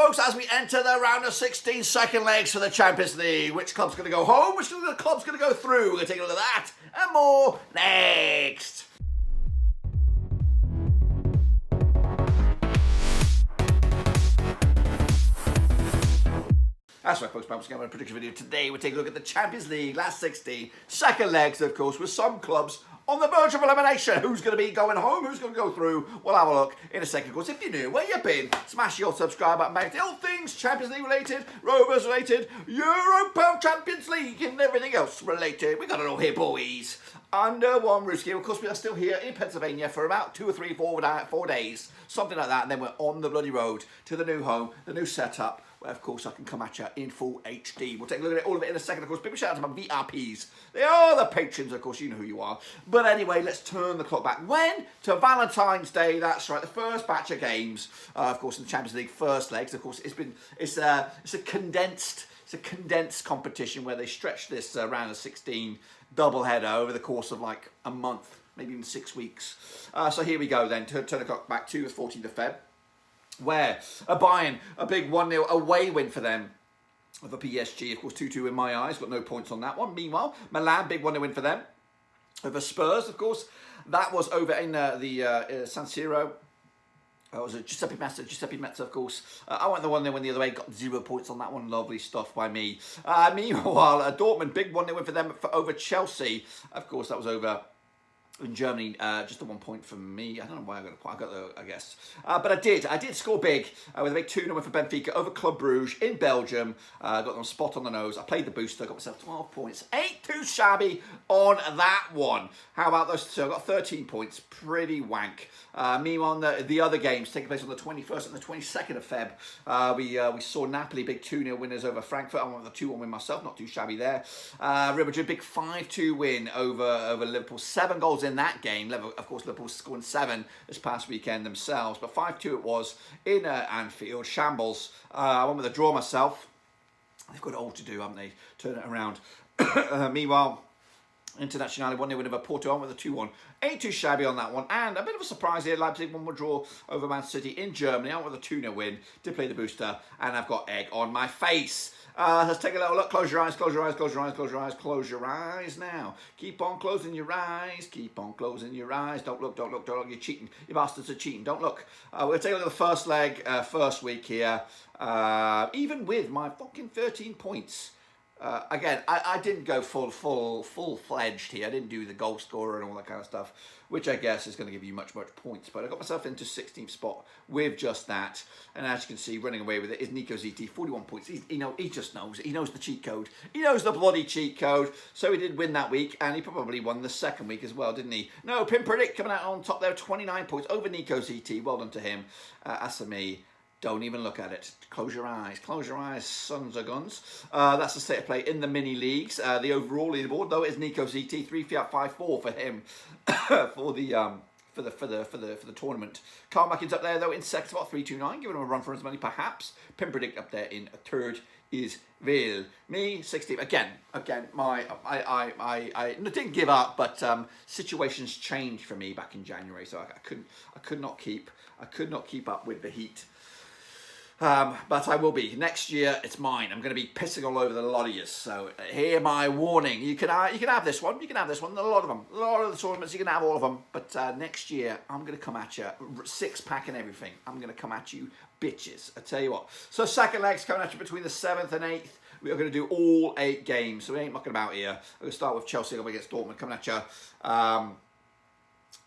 folks, as we enter the round of 16 second legs for the Champions League. Which club's going to go home? Which club's going to go through? We're going to take a look at that and more next. That's right, folks. I'm going to a prediction video. Today, we're taking a look at the Champions League, last 16 second legs, of course, with some clubs on the verge of elimination. Who's going to be going home? Who's going to go through? We'll have a look in a second. Of course, if you're new, where you been? Smash your subscribe button, mate. All things Champions League related, Rovers related, Europa Champions League, and everything else related. We got it all here, boys. Under one roof scheme. Of course, we are still here in Pennsylvania for about 2 or 3, 4 days, something like that, and then we're on the bloody road to the new home, the new setup, where of course I can come at you in full HD. We'll take a look at all of it in a second. Of course, big shout out to my VRPs. They are the patrons, of course, you know who you are. But anyway, let's turn the clock back. When? To Valentine's Day, that's right, the first batch of games, of course, in the Champions League first legs. Of course, it's a condensed competition where they stretch this round of 16 double header over the course of like a month, maybe even 6 weeks. So here we go then, turn the clock back to the 14th of Feb, where Bayern, a big 1-0 away win for them of a PSG, of course 2-2 in my eyes, got no points on that one. Meanwhile, Milan, big 1-0 win for them over Spurs, of course. That was over in the San Siro. It was a Giuseppe Meazza, of course. I went the 1-0 win the other way, got 0 points on that one. Lovely stuff by me. Meanwhile, Dortmund, big 1-0 win for them over Chelsea. Of course, that was over in Germany, just a 1 point from me. I don't know why I got the, I guess. But I did score big with a big 2-0 win for Benfica over Club Brugge in Belgium. Got them spot on the nose. I played the booster, got myself 12 points. Ain't too shabby on that one. How about those two? I got 13 points, pretty wank. Meanwhile, the other games taking place on the 21st and the 22nd of Feb. We saw Napoli, big 2-0 winners over Frankfurt. I went with a 2-1 win myself, not too shabby there. Real Madrid, big 5-2 win over Liverpool. 7 goals in that game. Of course, Liverpool scoring 7 this past weekend themselves, but 5-2 it was in Anfield. Shambles. I went with a draw myself. They've got it all to do, haven't they? Turn it around. Meanwhile, Internationale 1-0 win over Porto on with a 2-1. Ain't too shabby on that one. And a bit of a surprise here. Leipzig 1-1 draw over Man City in Germany. On with a 2-0 win. Did play the booster. And I've got egg on my face. Let's take a little look. Close your eyes, close your eyes, close your eyes, close your eyes, close your eyes now. Keep on closing your eyes. Keep on closing your eyes. Don't look, don't look, don't look. You're cheating. You bastards are cheating. Don't look. We're going to take a look at the first leg, first week here. Even with my fucking 13 points. Again, I didn't go full-fledged here. I didn't do the goal scorer and all that kind of stuff, which I guess is going to give you much points. But I got myself into 16th spot with just that. And as you can see, running away with it is Nico ZT, 41 points. He just knows it. He knows the cheat code. He knows the bloody cheat code. So he did win that week, and he probably won the second week as well, didn't he? No, Pim Predict coming out on top there, 29 points over Nico ZT. Well done to him. As for me, don't even look at it. Close your eyes. Close your eyes, sons of guns. That's the state of play in the mini leagues. The overall leaderboard, though, is Nico ZT 3 Fiat 5-4 for him for the tournament. Carl Mackin's up there though in second spot 329, giving him a run for his money perhaps. Pim Predict up there in third is Vil. Me 16th again. I didn't give up, but situations changed for me back in January, so I could not keep up with the heat. But I will be. Next year, it's mine. I'm going to be pissing all over the lot of you. So, hear my warning. You can have this one. You can have this one. A lot of them. A lot of the tournaments, you can have all of them. But next year, I'm going to come at you. 6-pack and everything. I'm going to come at you, bitches. I tell you what. So, second leg's coming at you between the 7th and 8th. We are going to do all 8 games. So, we ain't mucking about here. We're going to start with Chelsea up against Dortmund coming at you.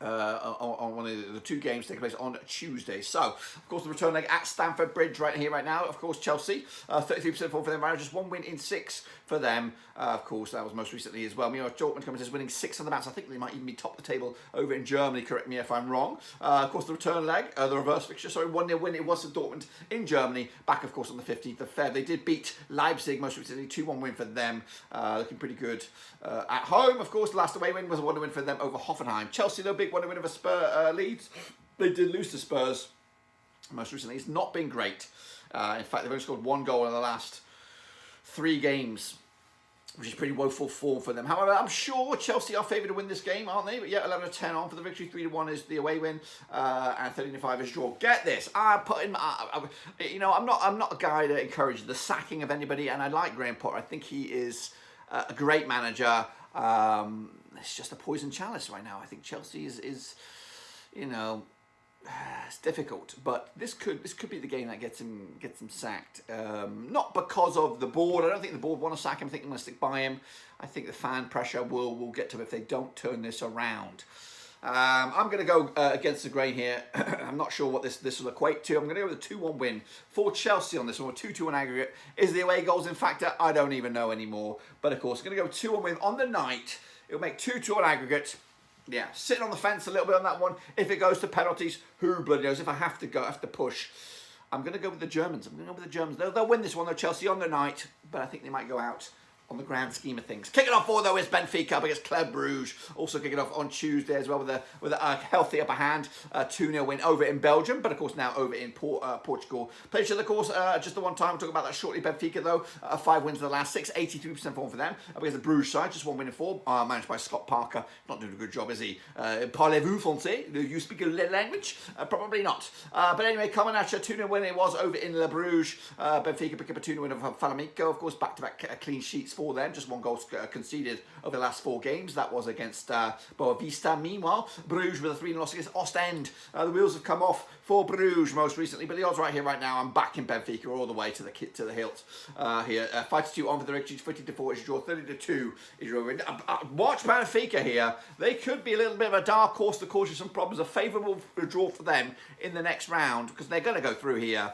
On one of the 2 games taking place on Tuesday. So, of course, the return leg at Stamford Bridge right here, right now. Of course, Chelsea, 33% for them. Just 1 win in 6 for them. Of course, that was most recently as well. Meanwhile, Dortmund comes as winning 6 on the match. I think they might even be top of the table over in Germany. Correct me if I'm wrong. Of course, the return leg, the reverse fixture. Sorry, 1-0 win. It was to Dortmund in Germany. Back, of course, on the 15th of Feb. They did beat Leipzig most recently. 2-1 win for them. Looking pretty good at home. Of course, the last away win was a 1-0 win for them over Hoffenheim. Chelsea, though, big 1-0 win over Leeds. They did lose to Spurs most recently. It's not been great. In fact, they've only scored 1 goal in the last 3 games which is pretty woeful form for them. However, I'm sure Chelsea are favoured to win this game, aren't they? But yeah, 11-10 on for the victory. 3-1 is the away win, and 13-5 is draw. Get this, I'm not a guy that encourages the sacking of anybody, and I like Graham Potter. I think he is a great manager. It's just a poison chalice right now. I think Chelsea is it's difficult, but this could be the game that gets him sacked. Not because of the board. I don't think the board want to sack him. I think they're going to stick by him. I think the fan pressure will get to him if they don't turn this around. I'm going to go against the grain here. I'm not sure what this will equate to. I'm going to go with a 2-1 win for Chelsea on this one, 2-2 on aggregate. Is the away goals in factor? I don't even know anymore. But of course, I'm going to go 2-1 win on the night. It'll make 2-2 on aggregate. Yeah, sitting on the fence a little bit on that one. If it goes to penalties, who bloody knows? If I have to push, I'm going to go with the Germans. They'll win this one, though, Chelsea on the night. But I think they might go out on the grand scheme of things. Kicking off for, though, is Benfica up against Club Brugge. Also kicking off on Tuesday as well with a healthy upper hand. 2-0 win over in Belgium, but of course now over in Portugal. Played each other, of course, just the one time. We'll talk about that shortly. Benfica, though, 5 wins in the last 6, 83% form for them. Up against the Bruges side, just 1 win in 4, managed by Scott Parker. Not doing a good job, is he? Parlez-vous français? Do you speak a language? Probably not. But anyway, coming at you, 2-0 win it was over in Le Bruges. Benfica pick up a 2-0 win over Flamengo, of course, back-to-back clean sheets for them. Just 1 goal conceded over the last 4 games. That was against Boavista. Meanwhile, Bruges with a 3-0 loss against Ostend. The wheels have come off for Bruges most recently, but the odds right here, right now, I'm back in Benfica all the way to the hilt here. 5-2 on for the victory, 15-4 is your draw, 30-2 is your win. Watch Benfica here. They could be a little bit of a dark horse to cause you some problems. A favourable draw for them in the next round because they're going to go through here.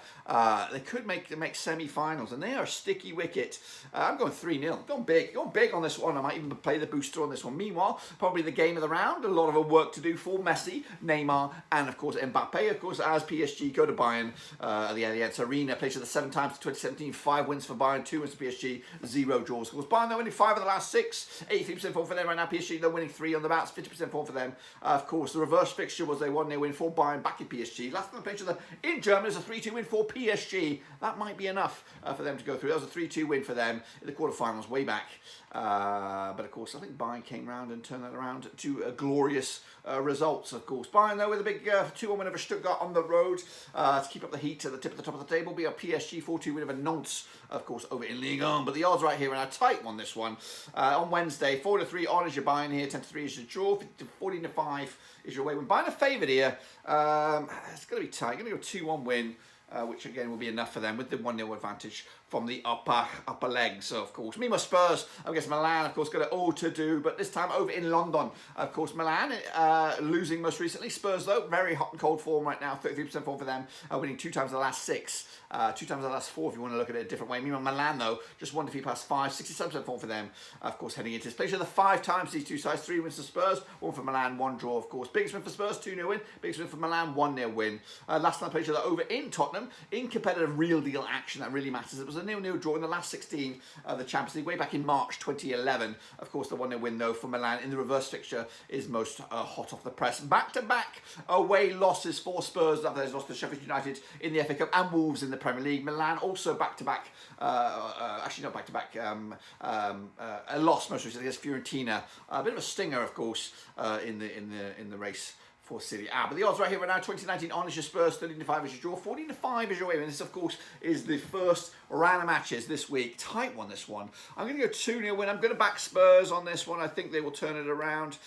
They could make semi-finals, and they are a sticky wicket. I'm going 3-0. Going big on this one. I might even play the booster on this one. Meanwhile, probably the game of the round. A lot of work to do for Messi, Neymar, and of course Mbappe. Of course, as PSG go to Bayern at the Allianz Arena, played to the 7 times to 2017. 5 wins for Bayern, 2 wins for PSG, 0 draws. Of course, Bayern they're winning 5 of the last 6, 83% form for them right now. PSG they're winning 3 on the bats, 50% form for them. Of course, the reverse fixture was a 1-0 win for Bayern back in PSG. Last time they played in Germany is a 3-2 win for PSG. That might be enough for them to go through. That was a 3-2 win for them in the quarterfinals way back. But of course, I think Bayern came round and turned that around to glorious results. Of course, Bayern though with a big 2-1 win over Stuttgart on the road to keep up the heat at the top of the table. Be a PSG 4-2 win over Nantes, of course, over in Ligue 1. But the odds right here are a tight one. This one on Wednesday, 4-3 on is your Bayern here, 10-3 is your draw, 14-5 is your away win. Bayern a favourite here. It's going to be tight. Going to go 2-1 win. Which again will be enough for them with the 1-0 advantage from the upper legs, of course. Meanwhile, Spurs, I guess Milan, of course, got it all to do, but this time over in London. Of course, Milan losing most recently. Spurs, though, very hot and cold form right now, 33% form for them, winning 2 times the last 6, 2 times the last 4, if you want to look at it a different way. Meanwhile, Milan, though, just 1 defeat past 5, 67% form for them, of course, heading into this place. The 5 times these 2 sides, 3 wins for Spurs, 1 for Milan, 1 draw, of course. Biggest win for Spurs, 2-0 win. Biggest win for Milan, 1-0 win. Last time they played each other over in Tottenham, in competitive real deal action that really matters. It was a 0-0 draw in the last 16 of the Champions League way back in March 2011. Of course, the 1-0 win though for Milan in the reverse fixture is most hot off the press. Back-to-back away losses for Spurs after they've lost to Sheffield United in the FA Cup and Wolves in the Premier League. Milan also back-to-back, actually not back-to-back, a loss most recently against Fiorentina. A bit of a stinger, of course, in the race for Serie A. But the odds right here right now, 2019 on is your Spurs, 13-5 is your draw, 14-5 is your away win. This, of course, is the first round of matches this week. Tight one, this one. I'm going to go 2-0 win. I'm going to back Spurs on this one. I think they will turn it around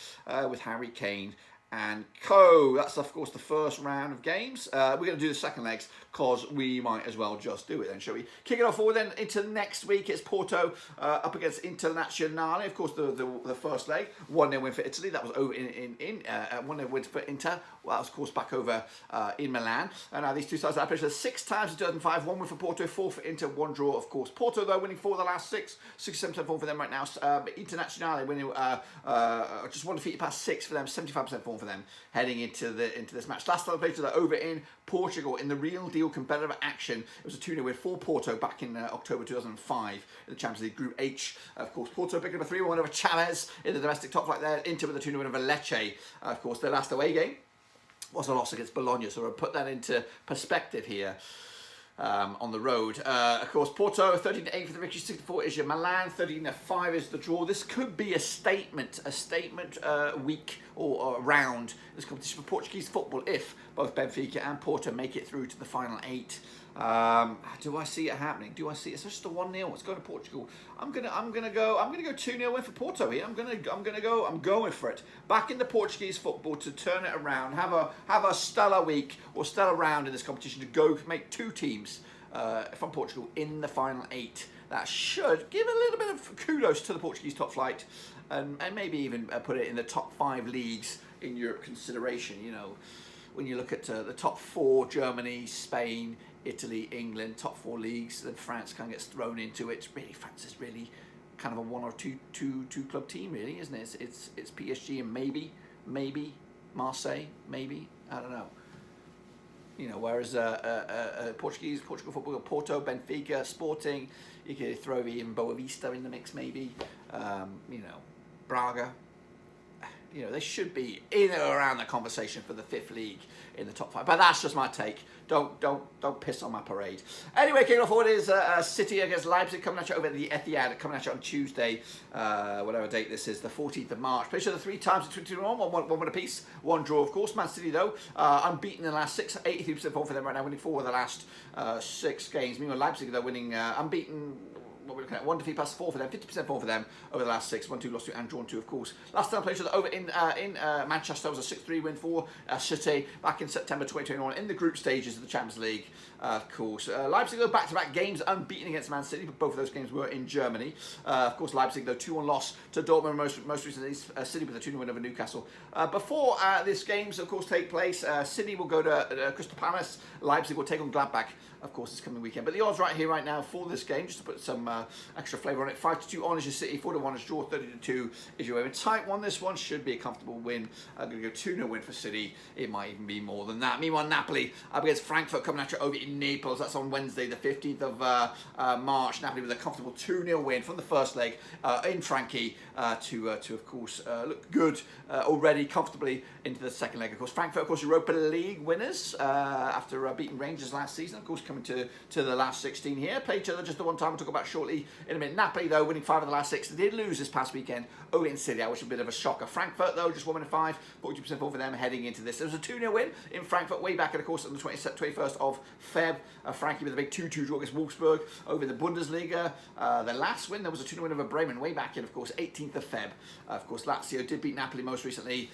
with Harry Kane and co. That's, of course, the first round of games. We're going to do the second legs because we might as well just do it then, shall we? Kick it off forward then into next week. It's Porto up against Internazionale. Of course, the first leg, 1-0 win for Italy. That was over in 1-0 win for Inter. Well, that was, of course, back over in Milan. And now these two sides have played 6 times in 2005. 1 win for Porto, 4 for Inter, 1 draw, of course. Porto, though, winning 4 of the last 6. 67% form for them right now. But Internazionale winning just 1 defeat past 6 for them. 75% form for them heading into this match. Last time they played together over in Portugal in the real deal competitive action. It was a 2-0 win for Porto back in October 2005 in the Champions League Group H. Of course, Porto picking up a 3-1 over Chavez in the domestic top flight there. Inter with a 2-0 win over Lecce. Of course, their last away game was a loss against Bologna, so we'll put that into perspective here. on the road. Of course, Porto 13-8 for the victory, 6-4 is your Milan, 13-5 is the draw. This could be a statement week or round this competition for Portuguese football if both Benfica and Porto make it through to the final 8. Do I see it happening? Do I see it? It's just a 1-0. It's going to Portugal. I'm gonna go 2-0 win for Porto here. I'm going for it. Back into Portuguese football to turn it around. Have a stellar week or stellar round in this competition to go make 2 teams from Portugal in the final 8. That should give a little bit of kudos to the Portuguese top flight, and maybe even put it in the top 5 leagues in Europe consideration. You know, when you look at the top 4, Germany, Spain, Italy, England, top 4 leagues, then France kind of gets thrown into it. Really, France is really kind of a 1 or 2 club team, really, isn't it? It's PSG and maybe Marseille, maybe, I don't know. You know, whereas Portugal football, Porto, Benfica, Sporting, you could throw even Boa Vista in the mix, maybe. You know, Brugge. You know, they should be in or around the conversation for the 5th league in the top 5. But that's just my take. Don't piss on my parade. Anyway, kicking off forward is City against Leipzig, coming at you over at the Etihad, coming at you on Tuesday, whatever date this is, the 14th of March. Played each other 3 times in 2021, one win apiece, 1 draw, of course. Man City, though, unbeaten in the last 6, 83% form for them right now, winning 4 of the last 6 games. Meanwhile, Leipzig, they're winning unbeaten. What we're looking at, 1 defeat plus 4 for them, 50% form for them over the last 6, 1-2 lost to and drawn 2, of course. Last time played each other over in Manchester was a 6-3 win for City back in September 2021 in the group stages of the Champions League, of course. Leipzig, though, back-to-back games unbeaten against Man City, but both of those games were in Germany. Of course, Leipzig, though, 2-1 loss to Dortmund, most recently City with a 2-0 win over Newcastle. Before these games, of course, take place, City will go to Crystal Palace, Leipzig will take on Gladbach, of course, this coming weekend. But the odds right here, right now, for this game, just to put some extra flavour on it, 5-2 on is your City, 4-1 is draw, 30-2 is your win. Tight one, this one should be a comfortable win. I'm going to go 2-0 win for City. It might even be more than that. Meanwhile, Napoli up against Frankfurt, coming at you over in Naples. That's on Wednesday, the 15th of March. Napoli with a comfortable 2-0 win from the first leg in Frankie to of course, look good already comfortably into the second leg. Of course, Frankfurt, of course, Europa League winners after beating Rangers last season. Of course, coming to the last 16 here. Played each other just the one time we'll talk about shortly in a minute. Napoli, though, winning 5 of the last 6. They did lose this past weekend over in City, which was a bit of a shocker. Frankfurt, though, just 1 win 5, 42% form for them heading into this. There was a 2-0 win in Frankfurt way back, of course, on the 21st of Feb. Frankie with a big 2-2 draw against Wolfsburg over in the Bundesliga. The last win, there was a 2-0 win over Bremen way back in, of course, 18th of Feb. Of course, Lazio did beat Napoli most recently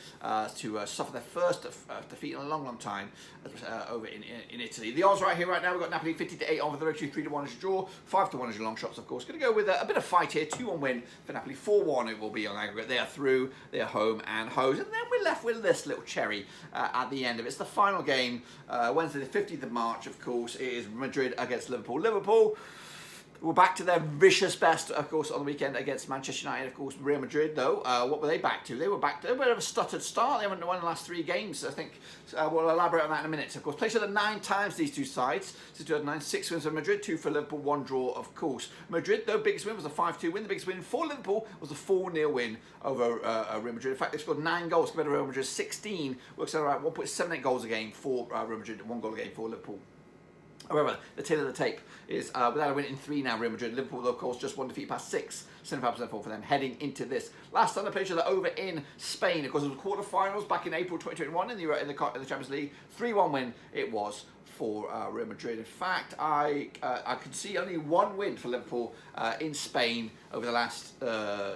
to suffer their first defeat in a long time over in Italy. The odds right here, right now, we've got Napoli 50-8 on for the victory, 3-1 is your draw, 5-1 is your long shots, of course. Going to go with a bit of fight here, 2-1 win for Napoli, 4-1 it will be on aggregate. They are through, they are home and hosed. And then we're left with this little cherry at the end of it. It's the final game, Wednesday the 15th of March, of course. It is Madrid against Liverpool. Liverpool were back to their vicious best, of course, on the weekend against Manchester United. Of course, Real Madrid, though, what were they back to? They were back to a bit of a stuttered start. They haven't won the last 3 games, I think. We'll elaborate on that in a minute. Of course, played each other 9 times, these 2 sides. Since 2009, 6 wins for Madrid, 2 for Liverpool, 1 draw, of course. Madrid, though, biggest win was a 5-2 win. The biggest win for Liverpool was a 4-0 win over Real Madrid. In fact, they scored 9 goals compared to Real Madrid 16. Works out around 1.78 goals a game for Real Madrid, 1 goal a game for Liverpool. However, the tail of the tape is without a win in 3 now, Real Madrid. Liverpool, though, of course, just 1 defeat past 6. 75% form for them heading into this. Last time they played each other over in Spain, of course, it was quarterfinals back in April 2021 in the Champions League. 3-1 win it was for Real Madrid. In fact, I could see only 1 win for Liverpool in Spain over the last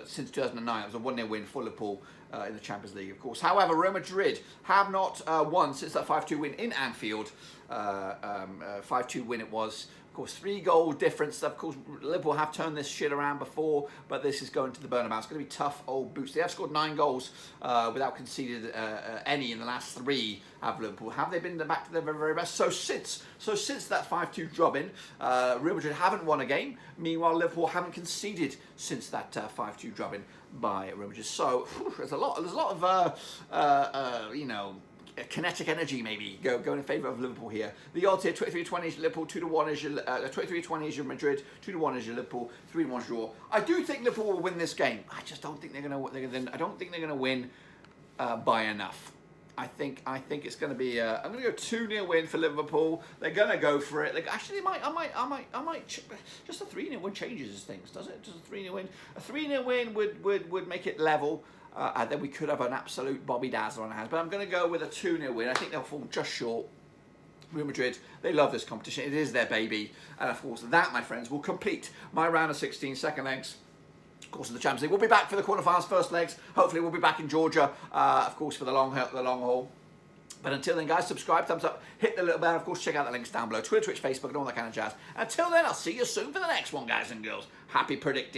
since 2009. It was a 1-0 win for Liverpool in the Champions League, of course. However, Real Madrid have not won since that 5-2 win in Anfield. 5-2 win it was. Of course, 3-goal difference. Of course, Liverpool have turned this shit around before, but this is going to the Bernabeu. It's going to be tough old boots. They have scored 9 goals without conceded any in the last 3. Have Liverpool? Have they been back to their very, very best? So since that 5-2 drubbing, Real Madrid haven't won a game. Meanwhile, Liverpool haven't conceded since that 5-2 drubbing by Real Madrid. So there's a lot of you know, kinetic energy maybe going in favour of Liverpool here. The odds here: 23-20 is Liverpool, 2-1 is your 23-20 is your Madrid, 2-1 is your Liverpool, 3-1 draw. I do think Liverpool will win this game. I just don't think they're going to. I don't think they're going to win by enough. I think it's going to be. I'm going to go 2-0 win for Liverpool. They're going to go for it. Actually, I might. Just a 3-0 win changes things, does it? Just a 3-0 win. A 3-0 win would make it level. And then we could have an absolute Bobby Dazzler on our hands. But I'm going to go with a 2-0 win. I think they'll fall just short. Real Madrid, they love this competition. It is their baby. And of course, that, my friends, will complete my round of 16 second legs. Of course, in the Champions League. We'll be back for the quarterfinals, first legs. Hopefully, we'll be back in Georgia, of course, for the long haul. But until then, guys, subscribe, thumbs up, hit the little bell. Of course, check out the links down below. Twitter, Twitch, Facebook, and all that kind of jazz. Until then, I'll see you soon for the next one, guys and girls. Happy predicting.